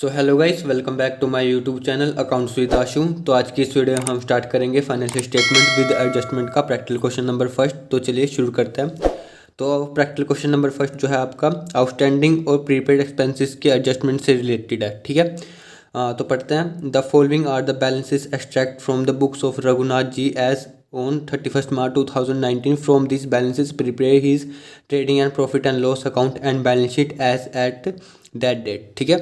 So hello guys, welcome back to my YouTube channel accounts with Ashu. तो आज की इस वीडियो में हम स्टार्ट करेंगे फाइनेंशियल स्टेटमेंट विद एडजस्टमेंट का प्रैक्टिकल क्वेश्चन नंबर फर्स्ट। तो चलिए शुरू करते हैं। तो प्रैक्टिकल क्वेश्चन नंबर फर्स्ट जो है आपका आउटस्टैंडिंग और प्रीपेड एक्सपेंसेस के एडजस्टमेंट से रिलेटेड है। ठीक है, तो पढ़ते हैं। The following are the balances extract from the books of Raghunath ji as on 31st March 2019. From these balances prepare his trading and profit and loss account and balance sheet as at that date. ठीक है,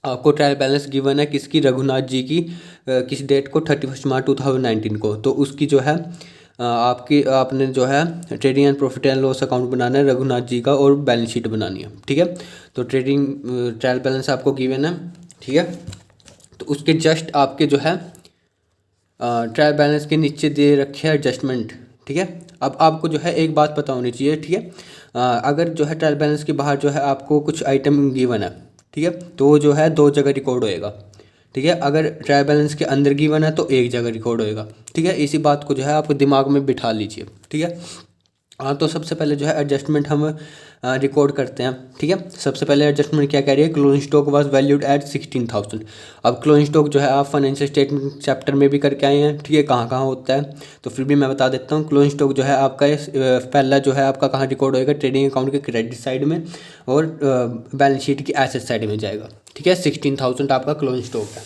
आपको trial balance given है किसकी, रघुनाथ जी की, किस date को, 31 मार्च 2019 को। तो उसकी जो है आपने जो है trading and profit and loss account बनाना है रघुनाथ जी का और बैलेंस शीट बनानी है। ठीक है, तो ट्रायल बैलेंस आपको गिवन है। ठीक है, तो उसके जस्ट आपके जो है ट्रायल बैलेंस के नीचे दे रखे हैं एडजस्टमेंट। ठीक है, अब आपको जो है एक बात पता होनी चाहिए। ठीक है, अगर जो है ट्रायल बैलेंस के बाहर जो है आपको कुछ आइटम गिवन है, ठीक है, तो वो जो है दो जगह रिकॉर्ड होएगा। ठीक है, अगर ट्रायल बैलेंस के अंदर गिवन है तो एक जगह रिकॉर्ड होएगा। ठीक है, इसी बात को जो है आपको दिमाग में बिठा लीजिए। ठीक है, तो सबसे पहले जो है एडजस्टमेंट हम रिकॉर्ड करते हैं। ठीक है, सबसे पहले एडजस्टमेंट क्या कह रही है, closing stock was valued at 16,000। अब क्लोजिंग स्टॉक जो है आप फाइनेंशियल स्टेटमेंट चैप्टर में भी करके आए हैं। ठीक है, कहाँ कहाँ होता है, तो फिर भी मैं बता देता हूँ। क्लोजिंग स्टॉक जो है आपका पहला जो है आपका कहाँ रिकॉर्ड होएगा, ट्रेडिंग अकाउंट के क्रेडिट साइड में और बैलेंस शीट की एसेट साइड में जाएगा। ठीक है, 16,000 आपका क्लोजिंग स्टॉक है।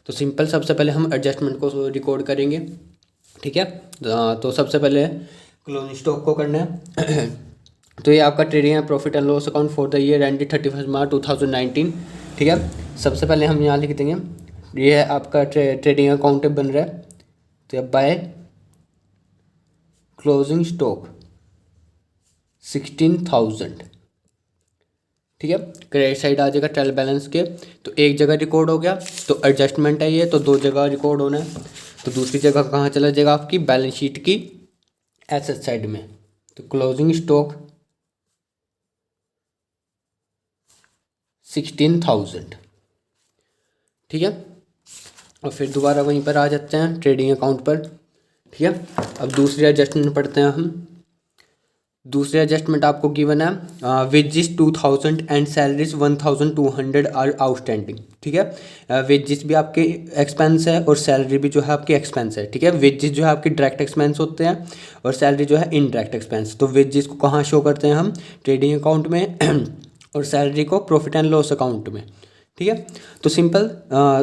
तो सिंपल, सबसे पहले हम एडजस्टमेंट को रिकॉर्ड करेंगे। ठीक है, तो सबसे पहले क्लोजिंग स्टॉक को करना है। तो ये आपका trading and profit and loss account for the year ended 31 मार्च 2019। ठीक है, सबसे पहले हम यहाँ लिख देंगे, ये है आपका ट्रेडिंग अकाउंट बन रहा है। तो अब बाय क्लोजिंग स्टॉक 16,000। ठीक है, क्रेडिट साइड आ जाएगा ट्रायल बैलेंस के, तो एक जगह रिकॉर्ड हो गया। तो एडजस्टमेंट है ये, तो दो जगह रिकॉर्ड होना है। तो दूसरी जगह कहाँ चला जाएगा, आपकी बैलेंस शीट की एसेट साइड में। तो क्लोजिंग स्टॉक 16,000। ठीक है, और फिर दोबारा वहीं पर आ जाते हैं ट्रेडिंग अकाउंट पर। ठीक है, अब दूसरी एडजस्टमेंट पढ़ते हैं हम। दूसरी एडजस्टमेंट आपको गिवन है, wages 2,000 and salaries 1,200 are outstanding. ठीक है, वेजिस भी आपके एक्सपेंस है और सैलरी भी जो है आपकी एक्सपेंस है। ठीक है, वेजिस जो है आपके डायरेक्ट एक्सपेंस होते हैं और सैलरी जो है इनडायरेक्ट एक्सपेंस। तो वेजिस को कहाँ शो करते हैं हम, ट्रेडिंग अकाउंट में और सैलरी को प्रॉफिट एंड लॉस अकाउंट में। ठीक है, तो सिंपल,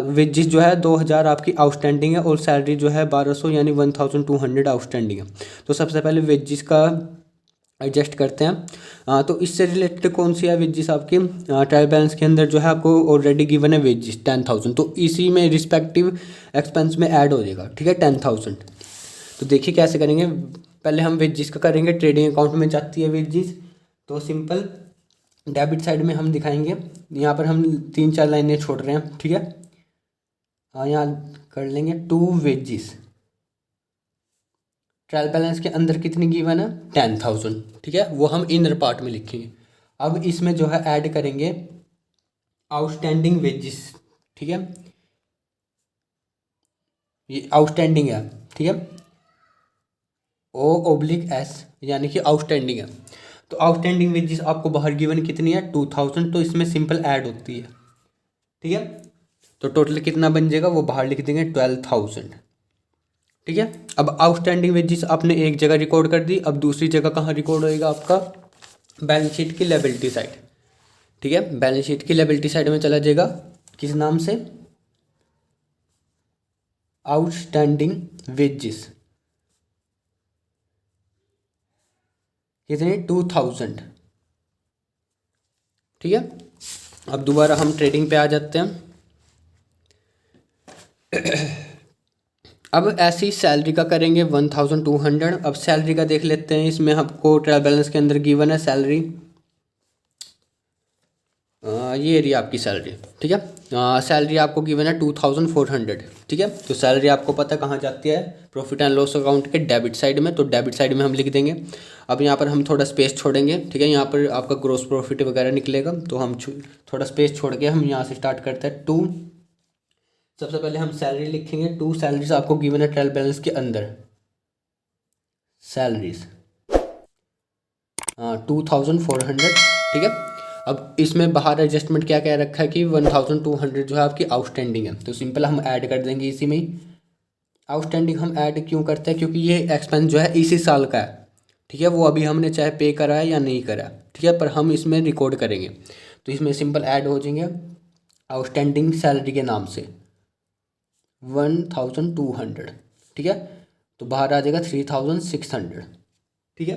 वेजिस जो है 2,000 आपकी आउटस्टैंडिंग है और सैलरी जो है 1,200 यानी 1,200 आउटस्टैंडिंग है। तो सबसे पहले वेजिस का एडजस्ट करते हैं। तो इससे रिलेटेड कौन सी है वेजिस आपकी, ट्रायल बैलेंस के अंदर जो है आपको ऑलरेडी गिवन है वेजिस 10,000, तो इसी में रिस्पेक्टिव एक्सपेंस में ऐड हो जाएगा। ठीक है, 10,000। तो देखिए कैसे करेंगे, पहले हम वेजिस का करेंगे, ट्रेडिंग अकाउंट में जाती है वेजिस। तो सिंपल डेबिट साइड में हम दिखाएंगे, यहाँ पर हम 3-4 लाइनें छोड़ रहे हैं। ठीक है, यहाँ कर लेंगे टू वेजिस, ट्रायल बैलेंस के अंदर कितनी गिवन है, 10,000। ठीक है, वो हम इनर पार्ट में लिखेंगे। अब इसमें जो है ऐड करेंगे आउटस्टैंडिंग वेजिस। ठीक है, ये आउटस्टैंडिंग है। ठीक है, O/S यानी कि आउटस्टैंडिंग है। तो आउटस्टैंडिंग वेजिस आपको बाहर गिवन कितनी है, 2,000, तो इसमें सिंपल ऐड होती है। ठीक है, तो टोटल कितना बन जाएगा वो बाहर लिख देंगे 12,000। ठीक है, अब आउटस्टैंडिंग वेजिस आपने एक जगह रिकॉर्ड कर दी। अब दूसरी जगह कहाँ रिकॉर्ड होएगा, आपका बैलेंस शीट की लायबिलिटी साइड। ठीक है, बैलेंस शीट की लायबिलिटी साइड में चला जाएगा, किस नाम से, आउटस्टैंडिंग वेजिस, कितने, 2,000। ठीक है, अब दोबारा हम ट्रेडिंग पे आ जाते हैं। अब ऐसी सैलरी का करेंगे 1,200। अब सैलरी का देख लेते हैं, इसमें आपको ट्रायल बैलेंस के अंदर गिवन है सैलरी, ये रही आपकी सैलरी। ठीक है, सैलरी आपको गिवन है 2,400। ठीक है, तो सैलरी आपको पता कहाँ जाती है, प्रॉफिट एंड लॉस अकाउंट के डेबिट साइड में। तो डेबिट साइड में हम लिख देंगे। अब यहाँ पर हम थोड़ा स्पेस छोड़ेंगे। ठीक है, यहाँ पर आपका ग्रॉस प्रॉफिट वगैरह निकलेगा, तो हम थोड़ा स्पेस छोड़ के हम यहाँ से स्टार्ट करते हैं। टू, सबसे पहले हम सैलरी लिखेंगे, 2 सैलरीज आपको गिवन है ट्रायल बैलेंस के अंदर, सैलरीज 2,400। ठीक है, अब इसमें बाहर एडजस्टमेंट क्या क्या रखा है कि 1200 जो है आपकी आउटस्टैंडिंग है, तो सिंपल हम ऐड कर देंगे इसी में ही। आउटस्टैंडिंग हम ऐड क्यों करते हैं, क्योंकि ये एक्सपेंस जो है इसी साल का है, ठीक है। वो अभी हमने चाहे पे करा है या नहीं करा, ठीक है, पर हम इसमें रिकॉर्ड करेंगे। तो इसमें सिंपल ऐड हो जाएंगे आउटस्टैंडिंग सैलरी के नाम से 1200, ठीक है। तो बाहर आ जाएगा 3600, ठीक है।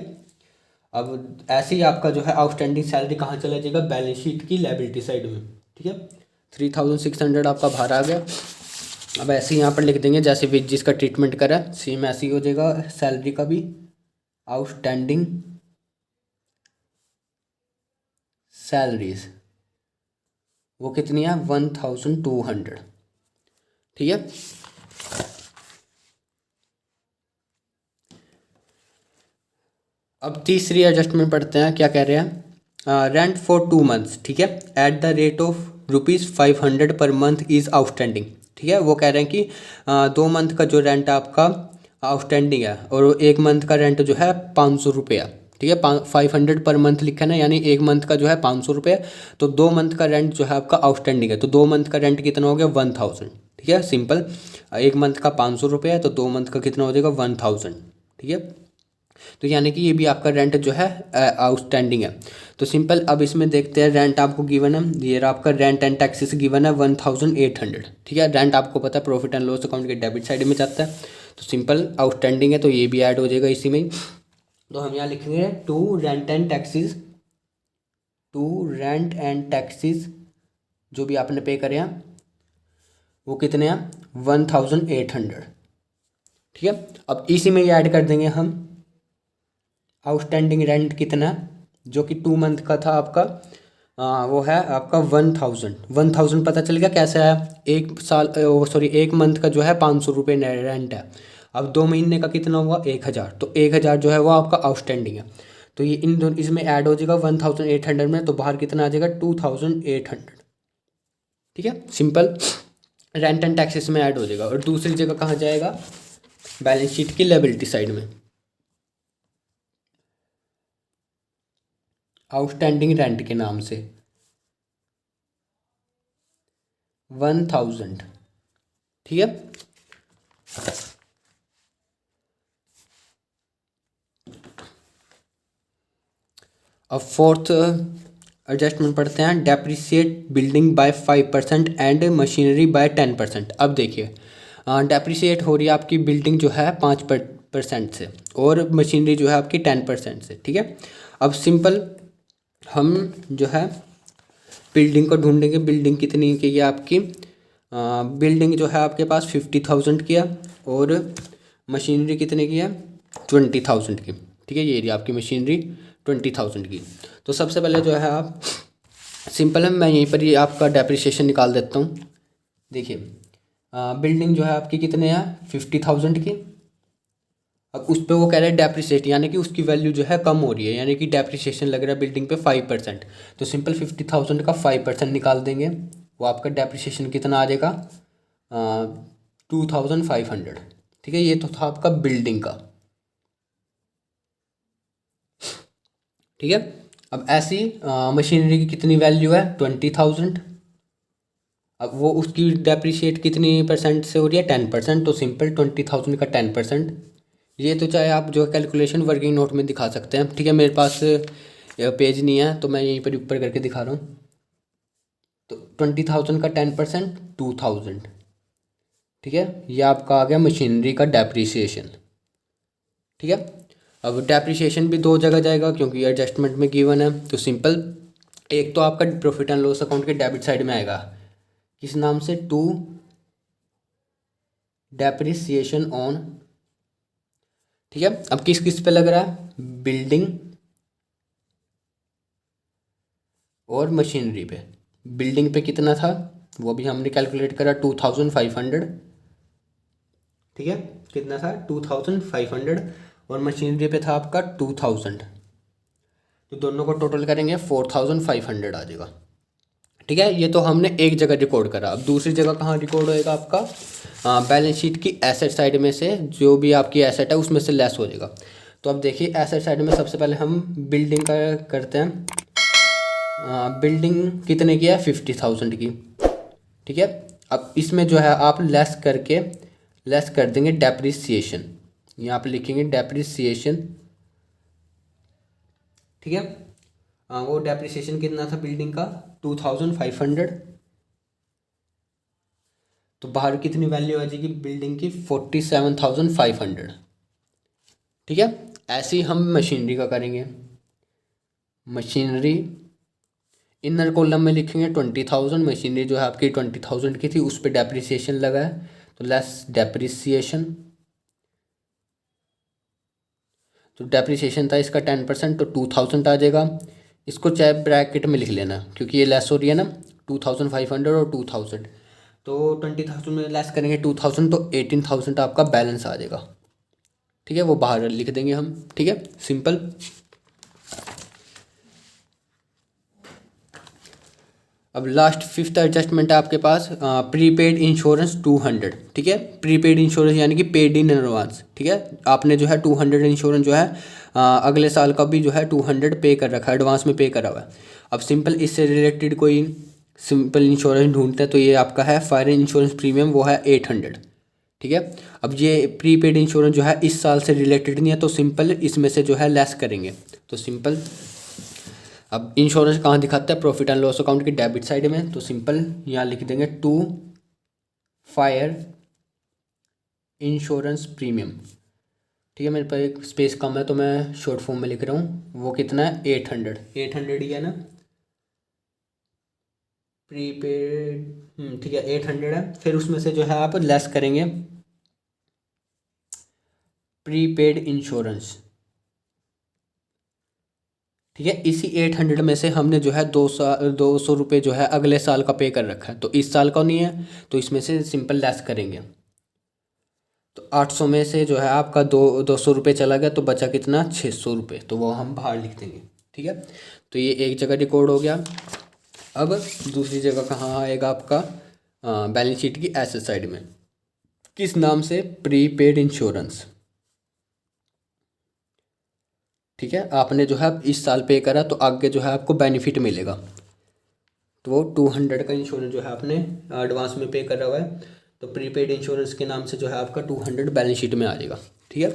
अब ऐसे ही आपका जो है आउटस्टैंडिंग सैलरी कहाँ चला जाएगा, बैलेंस शीट की लायबिलिटी साइड में, ठीक है। 3600 आपका बाहर आ गया। अब ऐसे ही यहाँ पर लिख देंगे जैसे वेजेस का ट्रीटमेंट करा, सेम ऐसे ही हो जाएगा सैलरी का भी। आउटस्टैंडिंग सैलरीज वो कितनी है 1200, ठीक है। अब तीसरी एडजस्टमेंट पढ़ते हैं, क्या कह रहे हैं, रेंट फॉर 2 मंथ्स, ठीक है, at the rate of ₹500 per month is outstanding, ठीक है। वो कह रहे हैं कि 2 मंथ का जो रेंट आपका आउटस्टैंडिंग है और 1 मंथ का रेंट जो है 500 रुपये, ठीक है। 500 पर मंथ लिखा है ना, यानी 1 मंथ का जो है 500 रुपये, तो 2 मंथ का रेंट जो है आपका आउटस्टैंडिंग है, तो 2 मंथ का रेंट कितना हो गया 1000, ठीक है। सिंपल 1 मंथ का 500 रुपये है, तो 2 मंथ का कितना हो जाएगा 1000, ठीक है। तो यानी कि ये भी आपका रेंट जो है आउटस्टैंडिंग है। तो सिंपल अब इसमें देखते हैं, रेंट आपको गिवन है, ये आपका रेंट एंड टैक्सेस गिवन है 1800, ठीक है। रेंट आपको पता है प्रॉफिट एंड लॉस अकाउंट के डेबिट साइड में जाता है, तो सिंपल आउटस्टैंडिंग है तो ये भी ऐड हो जाएगा इसी में। तो हम यहाँ लिखेंगे टू रेंट एंड टैक्सेस जो भी आपने पे करे हैं वो कितने हैं 1800, ठीक है। अब इसी में ही ऐड कर देंगे हम आउटस्टैंडिंग रेंट कितना, जो कि 2 मंथ का था आपका, वो है आपका 1000 पता चल गया कैसे है। 1 मंथ का जो है 500 रुपये रेंट है। अब 2 महीने का कितना हुआ 1000, तो 1000 जो है वो आपका आउटस्टैंडिंग है। तो ये इन दोनों इसमें ऐड हो जाएगा 1800 में, तो बाहर कितना आ जाएगा 2800, ठीक है। सिंपल रेंट एंड टैक्सेस में ऐड हो जाएगा। और दूसरी जगह कहाँ जाएगा, बैलेंस शीट की लायबिलिटी साइड में, आउटस्टैंडिंग रेंट के नाम से 1000, ठीक है। अब फोर्थ एडजस्टमेंट पढ़ते हैं, depreciate building by 5% and machinery by 10%। अब देखिए डेप्रिसिएट हो रही है आपकी बिल्डिंग जो है 5% से और मशीनरी जो है आपकी 10% से, ठीक है। अब सिंपल हम जो है बिल्डिंग को ढूंढेंगे, बिल्डिंग कितनी की है आपकी, बिल्डिंग जो है आपके पास 50,000 की है और मशीनरी कितने की है 20,000 की, ठीक है। ये रही आपकी मशीनरी 20,000 की। तो सबसे पहले जो है आप सिंपल है, मैं यहीं पर ही आपका डेप्रिसिएशन निकाल देता हूँ। देखिए बिल्डिंग जो है आपकी कितने है 50,000 की। अब उस पर वो कह रहे हैं डेप्रिसिएट, यानी कि उसकी वैल्यू जो है कम हो रही है, यानी कि डेप्रिसिएशन लग रहा है बिल्डिंग पे 5%। तो सिंपल 50,000 का 5% निकाल देंगे, वो आपका डेप्रिसिएशन कितना आ जाएगा 2500, ठीक है। ये तो था आपका बिल्डिंग का, ठीक है। अब ऐसी मशीनरी की कितनी वैल्यू है 20,000। अब वो उसकी डेप्रिशिएट कितनी परसेंट से हो रही है 10%, तो सिंपल 20,000 का 10%। ये तो चाहे आप जो कैलकुलेशन वर्किंग नोट में दिखा सकते हैं, ठीक है। मेरे पास पेज नहीं है तो मैं यहीं पर ऊपर करके दिखा रहा हूँ। तो 20,000 का 10% 2,000, ठीक है। ये आपका आ गया मशीनरी का डेप्रिसिएशन, ठीक है। अब डेप्रिसिएशन भी 2 जगह जाएगा क्योंकि एडजस्टमेंट में गिवन है। तो सिंपल एक तो आपका प्रॉफिट एंड लॉस अकाउंट के डेबिट साइड में आएगा, किस नाम से, टू डेप्रिसिएशन ऑन, ठीक है। अब किस किस पे लग रहा है, बिल्डिंग और मशीनरी पे। बिल्डिंग पे कितना था वो भी हमने कैलकुलेट करा 2500, ठीक है। कितना था 2500 और मशीनरी पे था आपका 2000, तो दोनों को टोटल करेंगे 4500 आ जाएगा, ठीक है। ये तो हमने एक जगह रिकॉर्ड करा। अब दूसरी जगह कहाँ रिकॉर्ड होएगा आपका, बैलेंस शीट की एसेट साइड में से जो भी आपकी एसेट है उसमें से लेस हो जाएगा। तो अब देखिए एसेट साइड में सबसे पहले हम बिल्डिंग का करते हैं, बिल्डिंग कितने की है, 50,000 की। ठीक है, अब इसमें जो है आप लेस कर देंगे डेप्रिसिएशन। यहाँ पे लिखेंगे डेप्रिसिएशन। ठीक है, वो डेप्रिसिएशन कितना था बिल्डिंग का, 2,500। तो बाहर कितनी वैल्यू आ जाएगी बिल्डिंग की, 47,500। ठीक है, ऐसे ही हम मशीनरी का करेंगे। मशीनरी इनर कॉलम में लिखेंगे 20,000। मशीनरी जो है आपकी 20,000 की थी, उस पर डेप्रिसिएशन लगा है तो लेस डेप्रिसिएशन। तो डेप्रिसिएशन था इसका 10%, तो 2,000 आ जाएगा। इसको चाहे ब्रैकेट में लिख लेना क्योंकि ये लेस हो रही है ना, 2,500 और 2,000। तो 20,000 में लेस करेंगे 2,000 तो 18,000 आपका बैलेंस आ जाएगा। ठीक है, वो बाहर लिख देंगे हम। ठीक है, सिंपल। अब लास्ट फिफ्थ एडजस्टमेंट है आपके पास, प्रीपेड इंश्योरेंस 200। ठीक है, प्रीपेड इंश्योरेंस यानी कि पेड इन एडवांस। ठीक है, आपने जो है 200 इंश्योरेंस जो है अगले साल का भी जो है 200 पे कर रखा है, एडवांस में पे करा हुआ है। अब सिंपल इससे रिलेटेड कोई सिंपल इंश्योरेंस ढूंढते हैं तो ये आपका है फायर इंश्योरेंस प्रीमियम, वो है 800। ठीक है, अब ये प्रीपेड इंश्योरेंस जो है इस साल से रिलेटेड नहीं है, तो सिंपल इसमें से जो है लेस करेंगे। तो सिंपल अब इंश्योरेंस कहाँ दिखाता है, प्रॉफिट एंड लॉस अकाउंट की डेबिट साइड में। तो सिंपल यहाँ लिख देंगे टू फायर इंश्योरेंस प्रीमियम। ठीक है, मेरे पास एक स्पेस कम है तो मैं शॉर्ट फॉर्म में लिख रहा हूँ। वो कितना है, 800 ही है ना, प्रीपेड। ठीक है, 800 है। फिर उसमें से जो है आप लेस करेंगे प्रीपेड इंश्योरेंस। ठीक है, इसी 800 में से हमने जो है 200 रुपये जो है अगले साल का पे कर रखा है, तो इस साल का नहीं है तो इसमें से सिंपल लेस करेंगे। तो 800 में से जो है आपका 200 रुपये चला गया, तो बचा कितना, 600 रुपये। तो वो हम बाहर लिख देंगे। ठीक है, तो ये एक जगह रिकॉर्ड हो गया। अब दूसरी जगह कहाँ आएगा आपका, बैलेंस शीट की एसेट साइड में, किस नाम से, प्रीपेड इंश्योरेंस। ठीक है, आपने जो है इस साल पे करा तो आगे जो है आपको बेनिफिट मिलेगा। तो वो 200 का इंश्योरेंस जो है आपने एडवांस में पे करा हुआ है, तो प्रीपेड इंश्योरेंस के नाम से जो है आपका 200 बैलेंस शीट में आ जाएगा। ठीक है,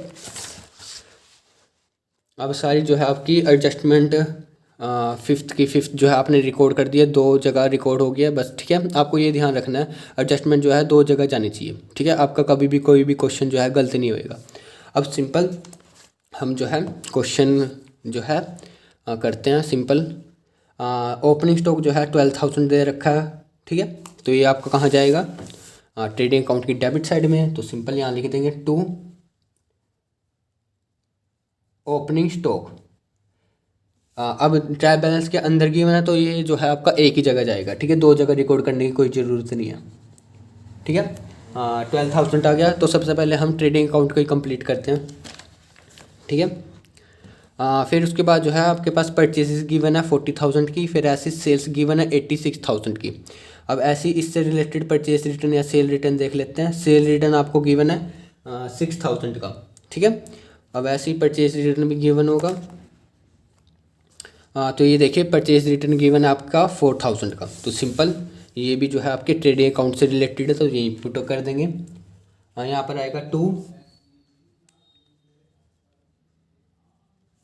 अब सारी जो है आपकी एडजस्टमेंट फिफ्थ जो है आपने रिकॉर्ड कर दिया, 2 जगह रिकॉर्ड हो गया बस। ठीक है, आपको ये ध्यान रखना है एडजस्टमेंट जो है 2 जगह जानी चाहिए। ठीक है, आपका कभी भी कोई भी क्वेश्चन जो है गलत नहीं होएगा। अब सिंपल हम जो है क्वेश्चन जो है करते हैं। सिंपल ओपनिंग स्टॉक जो है 12,000 दे रखा है। ठीक है, तो ये आपका कहाँ जाएगा, ट्रेडिंग अकाउंट की डेबिट साइड में। तो सिंपल यहाँ लिख देंगे टू ओपनिंग स्टॉक। अब ट्रायल बैलेंस के अंदर गिवन है तो ये जो है आपका एक ही जगह जाएगा। ठीक है, 2 जगह रिकॉर्ड करने की कोई ज़रूरत नहीं है। ठीक है, 12,000 आ गया तो सबसे पहले हम ट्रेडिंग अकाउंट को ही कंप्लीट करते हैं। ठीक है, फिर उसके बाद जो है आपके पास परचेजेस गिवन है 40,000 की, फिर ऐसी सेल्स गिवन है 86,000 की। अब ऐसी इससे रिलेटेड परचेज रिटर्न या सेल रिटर्न देख लेते हैं। सेल रिटर्न आपको गिवन है 6,000 का। ठीक है, अब ऐसी परचेज रिटर्न भी गिवन होगा। तो ये देखिए परचेज रिटर्न गिवन है आपका 4,000 का। तो सिंपल ये भी जो है आपके ट्रेडिंग अकाउंट से रिलेटेड है, तो यही पुट कर देंगे। यहाँ पर आएगा टू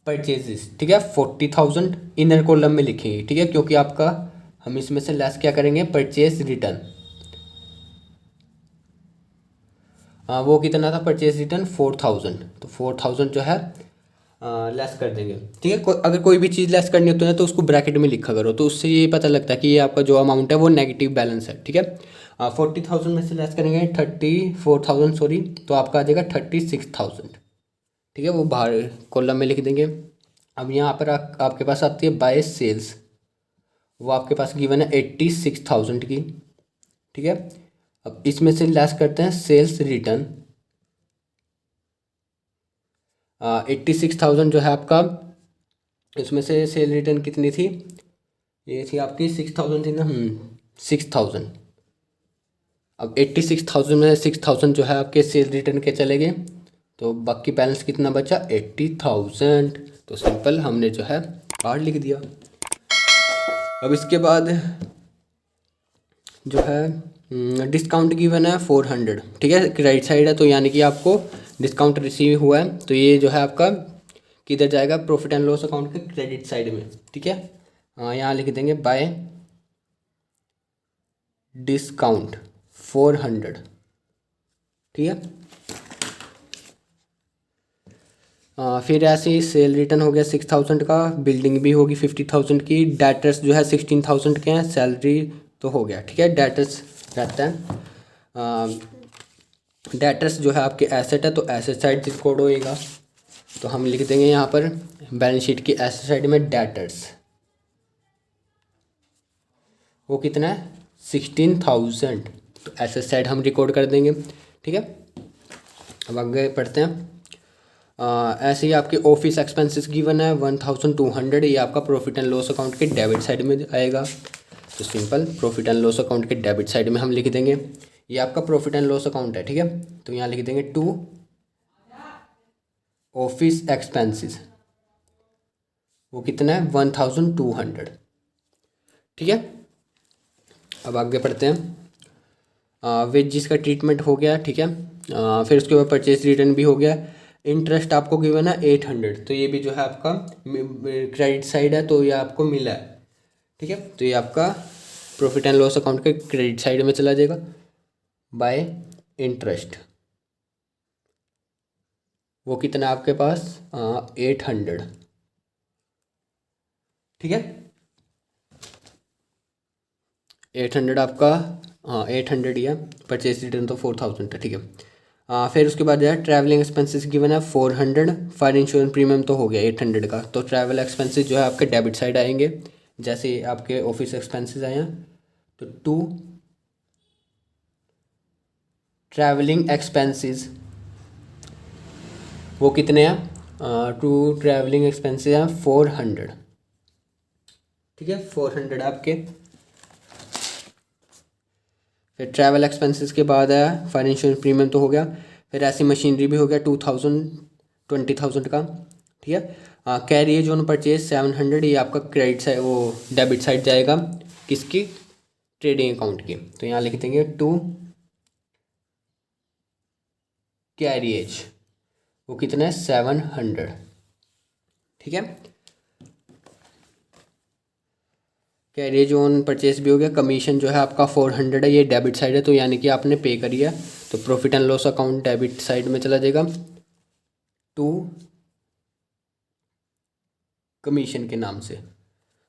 परचेजेस। ठीक है, 40,000 इनर कॉलम में लिखेंगे। ठीक है, क्योंकि आपका हम इसमें से लेस क्या करेंगे, परचेज रिटर्न। वो कितना था परचेज रिटर्न, 4,000। तो 4,000 जो है लेस कर देंगे। ठीक है, अगर कोई भी चीज़ लेस करनी होती है तो उसको ब्रैकेट में लिखा करो, तो उससे ये पता लगता है कि ये आपका जो अमाउंट है वो नेगेटिव बैलेंस है। ठीक है, 40,000 में से लेस करेंगे 34,000 सॉरी, तो आपका आ जाएगा 36,000। ठीक है, वो बाहर कॉलम में लिख देंगे। अब यहाँ पर आपके पास आती है बाय सेल्स, वो आपके पास गिवन है 86,000 की। ठीक है, अब इसमें से लेस करते हैं सेल्स रिटर्न। 86,000 जो है आपका, इसमें से सेल रिटर्न कितनी थी, ये थी आपकी 6,000 थी ना, 6,000। अब 86,000 में 6,000 जो है आपके सेल रिटर्न के चले गए, तो बाकी बैलेंस कितना बचा, 80,000। तो सिंपल हमने जो है बाहर लिख दिया। अब इसके बाद जो है डिस्काउंट गिवन है 400, ठीक है, क्रेडिट साइड है तो यानी कि आपको डिस्काउंट रिसीव हुआ है, तो ये जो है आपका किधर जाएगा, प्रॉफिट एंड लॉस अकाउंट के क्रेडिट साइड में, ठीक है। यहाँ लिख देंगे बाय डिस्काउंट 400, ठीक है। फिर ऐसे ही सेल रिटर्न हो गया 6000 का, बिल्डिंग भी होगी 50,000 की, डेटर्स जो है 16,000 के हैं, सैलरी तो हो गया, ठीक है, डेटर्स रहता है। डेटर्स जो है आपके एसेट है तो एसेट साइड रिकॉर्ड होएगा, तो हम लिख देंगे यहाँ पर बैलेंस शीट की एसेट साइड में डेटर्स, वो कितना है 16,000, तो एसेट साइड हम रिकॉर्ड कर देंगे, ठीक है। अब आगे पढ़ते हैं। ऐसे ही आपके ऑफिस एक्सपेंसेस गिवन है 1200, ये आपका प्रॉफिट एंड लॉस अकाउंट के डेबिट साइड में आएगा, तो simple profit and loss account के डेबिट साइड में हम लिख देंगे, ये आपका प्रॉफिट एंड लॉस अकाउंट है, ठीक है, तो यहाँ लिख देंगे टू ऑफिस एक्सपेंसेस, वो कितना है 1200, ठीक है। अब आगे पढ़ते हैं। वेजिस का ट्रीटमेंट हो गया, ठीक है। फिर उसके बाद परचेज रिटर्न भी हो गया, इंटरेस्ट आपको गिवन है 800, तो ये भी जो है आपका क्रेडिट साइड है तो ये आपको मिला है, ठीक है, तो ये आपका प्रॉफिट एंड लॉस अकाउंट के क्रेडिट साइड में चला जाएगा बाय इंटरेस्ट, वो कितना है आपके पास 800, ठीक है, 800 आपका, हाँ 800 ही है, परचेज रिटर्न तो 4000 है, ठीक है। फिर उसके बाद जो है ट्रैवलिंग एक्सपेंसेस गिवन है 400, फायर इंश्योरेंस प्रीमियम तो हो गया 800 का, तो ट्रैवल एक्सपेंसेस जो है आपके डेबिट साइड आएंगे, जैसे आपके ऑफिस एक्सपेंसेस आए हैं, तो टू ट्रैवलिंग एक्सपेंसेस, वो कितने हैं, टू ट्रैवलिंग एक्सपेंसेस हैं 400, ठीक है, 400 आपके। फिर ट्रैवल एक्सपेंसेस के बाद आया फायर इंश्योरेंस प्रीमियम तो हो गया, फिर ऐसी मशीनरी भी हो गया 20,000 का, ठीक है। कैरिएज ऑन परचेज 700, ये आपका क्रेडिट साइड वो डेबिट साइड जाएगा, किसकी, ट्रेडिंग अकाउंट की, तो यहाँ लिख देंगे टू कैरिएज, वो कितना है 700, ठीक है। कैरिएज ऑन परचेस भी हो गया, कमीशन जो है आपका 400 है, ये डेबिट साइड है तो यानी कि आपने पे करी है, तो profit and loss account debit side में चला जाएगा टू कमीशन के नाम से,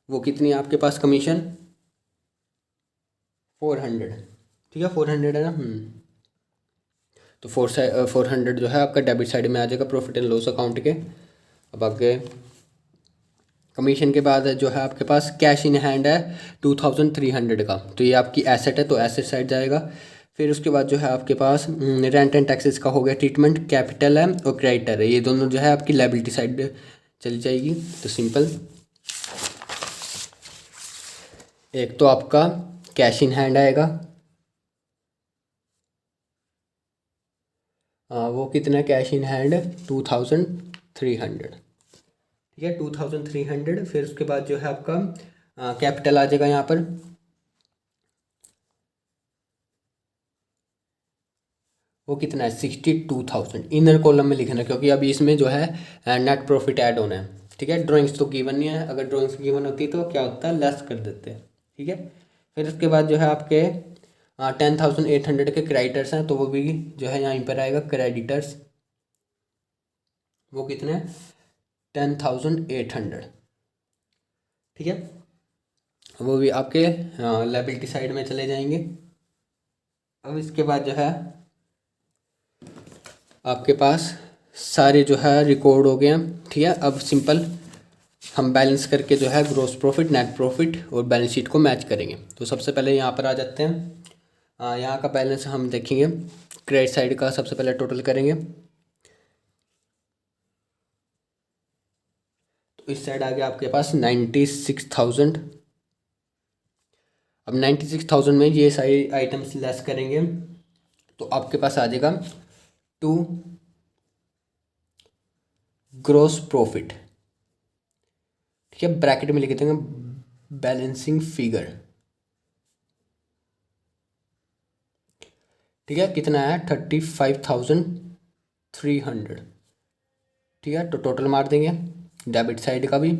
वो कितनी है आपके पास कमीशन 400, ठीक है, 400 है ना, तो 400 जो है आपका डेबिट साइड में आ जाएगा प्रॉफिट एंड लॉस अकाउंट के। अब आगे कमीशन के बाद जो है आपके पास कैश इन हैंड है 2300 का, तो ये आपकी एसेट है तो एसेट साइड जाएगा। फिर उसके बाद जो है आपके पास रेंट एंड टैक्सेस का हो गया ट्रीटमेंट, कैपिटल है और क्रेडिटर है, ये दोनों जो है आपकी लायबिलिटी साइड चली जाएगी, तो सिंपल एक तो आपका कैश इन हैंड आएगा, वो कितना कैश इन हैंड 2300, ठीक है, 2300। फिर उसके बाद जो है आपका कैपिटल आ जाएगा यहाँ पर, वो कितना है 62,000, इनर कॉलम में लिखना क्योंकि अभी इसमें जो है नेट प्रॉफिट ऐड होना है, ठीक है। ड्राइंग्स तो गिवन नहीं है, अगर ड्राइंग्स गिवन होती तो क्या होता है लेस कर देते हैं, ठीक है। फिर उसके बाद जो है आपके 10,800 के क्रेडिटर्स हैं, तो वो भी जो है यहाँ पर आएगा क्रेडिटर्स, वो कितने 10,800, ठीक है, वो भी आपके लायबिलिटी साइड में चले जाएंगे। अब इसके बाद जो है आपके पास सारे जो है रिकॉर्ड हो गए हैं, ठीक है। अब सिंपल हम बैलेंस करके जो है ग्रॉस प्रॉफिट, नेट प्रॉफिट और बैलेंस शीट को मैच करेंगे। तो सबसे पहले यहाँ पर आ जाते हैं, यहाँ का बैलेंस हम देखेंगे, क्रेडिट साइड का सबसे पहले टोटल करेंगे, तो इस साइड आ गया आपके पास 96,000। अब 96,000 में ये सारी आइटम्स लेस करेंगे तो आपके पास आ जाएगा टू ग्रॉस प्रॉफिट, ठीक है, ब्रैकेट में लिख देंगे बैलेंसिंग फिगर, ठीक है, कितना है 35,300, ठीक है। तो टोटल मार देंगे, डेबिट साइड का भी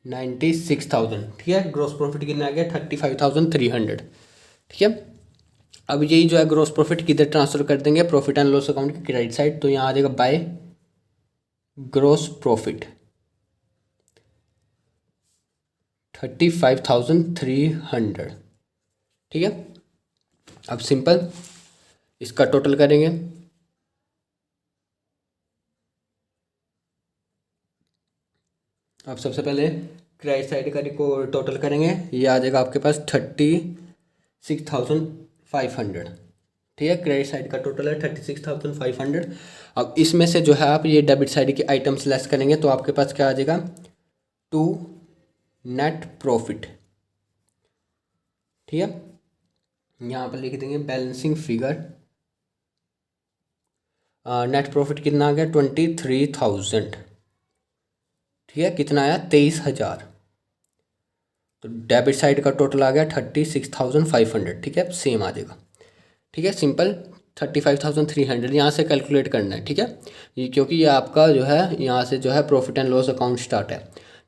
96,000, ठीक है। ग्रॉस प्रॉफिट कितना आ गया 35,300, ठीक है। अब यही जो है ग्रॉस प्रॉफिट किधर ट्रांसफर कर देंगे, प्रॉफिट एंड लॉस अकाउंट की क्रेडिट साइड। तो यहाँ आ जाएगा बाय ग्रॉस प्रॉफिट 35,300, ठीक है। अब सिंपल इसका टोटल करेंगे, अब सबसे पहले क्रेडिट साइड का टोटल करेंगे, ये आ जाएगा आपके पास 36,500, ठीक है। क्रेडिट साइड का टोटल है 36,500। अब इसमें से जो है आप ये डेबिट साइड की आइटम्स लेस करेंगे तो आपके पास क्या आ जाएगा, टू नेट प्रॉफिट, ठीक है। यहाँ पर लिख देंगे बैलेंसिंग फिगर, नेट प्रॉफिट कितना आ गया 23,000, ठीक है। कितना आया 23,000। तो डेबिट साइड का टोटल आ गया 36,500, ठीक है, सेम आ जाएगा, ठीक है। सिंपल 35,300 यहाँ से कैलकुलेट करना है, ठीक है। ये क्योंकि ये आपका जो है यहाँ से जो है profit and loss account start है।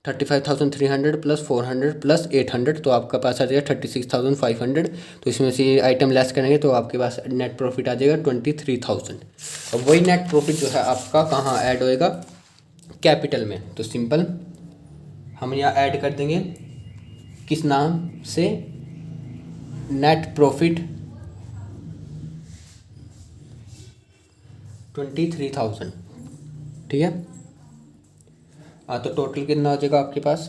35,300 प्लस 400 प्लस 800, तो आपका पास आ जाएगा 36,500। तो इसमें से ये आइटम लेस करेंगे तो आपके पास नेट प्रॉफिट आ जाएगा 23,000। और वही नेट प्रॉफिट जो है आपका कहाँ ऐड होएगा, कैपिटल में। तो सिंपल हम यहाँ ऐड कर देंगे, किस नाम से, नेट प्रॉफिट 23,000, ठीक है। हाँ, तो टोटल कितना आ जाएगा आपके पास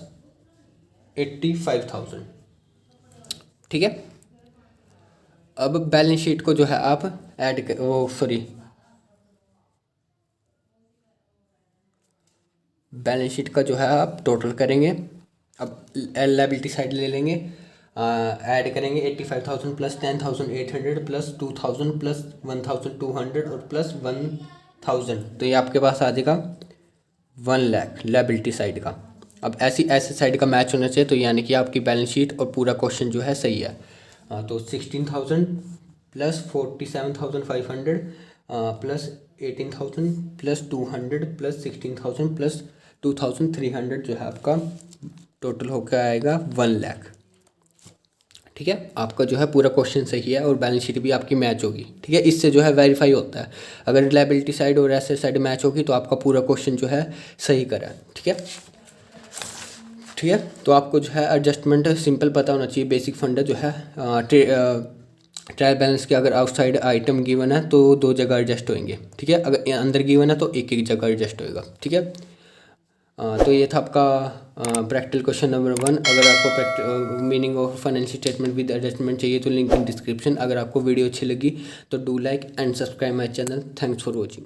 85,000, ठीक है। अब बैलेंस शीट को जो है आप ऐड कर बैलेंस शीट का जो है आप टोटल करेंगे। अब लायबिलिटी साइड ले लेंगे, ऐड करेंगे 85,000 प्लस 10,800 प्लस 2,000 प्लस 1,200 और प्लस 1,000, तो ये आपके पास आ जाएगा 1 लाख लायबिलिटी साइड का। अब ऐसे साइड का मैच होना चाहिए, तो यानी कि आपकी बैलेंस शीट और पूरा क्वेश्चन जो है सही है। तो 16,000 plus 47,500 plus 18,000 plus 200 plus 16,000 plus 2,300 जो है आपका टोटल होकर आएगा 1 लाख, ठीक है। आपका जो है पूरा क्वेश्चन सही है और बैलेंस शीट भी आपकी मैच होगी, ठीक है। इससे जो है वेरीफाई होता है, अगर लायबिलिटी साइड और एसेट साइड मैच होगी तो आपका पूरा क्वेश्चन जो है सही करा है, ठीक है, ठीक है। तो आपको जो है एडजस्टमेंट सिंपल पता होना चाहिए, बेसिक फंड जो है ट्रायल बैलेंस के अगर आउटसाइड आइटम गिवन है तो 2 जगह एडजस्ट होंगे, ठीक है। अगर अंदर गिवन है तो एक जगह एडजस्ट होएगा, ठीक है। तो ये था आपका प्रैक्टिकल क्वेश्चन नंबर 1। अगर आपको meaning of financial statement with adjustment चाहिए तो लिंक इन डिस्क्रिप्शन। अगर आपको वीडियो अच्छी लगी तो do like and subscribe my channel. Thanks for watching.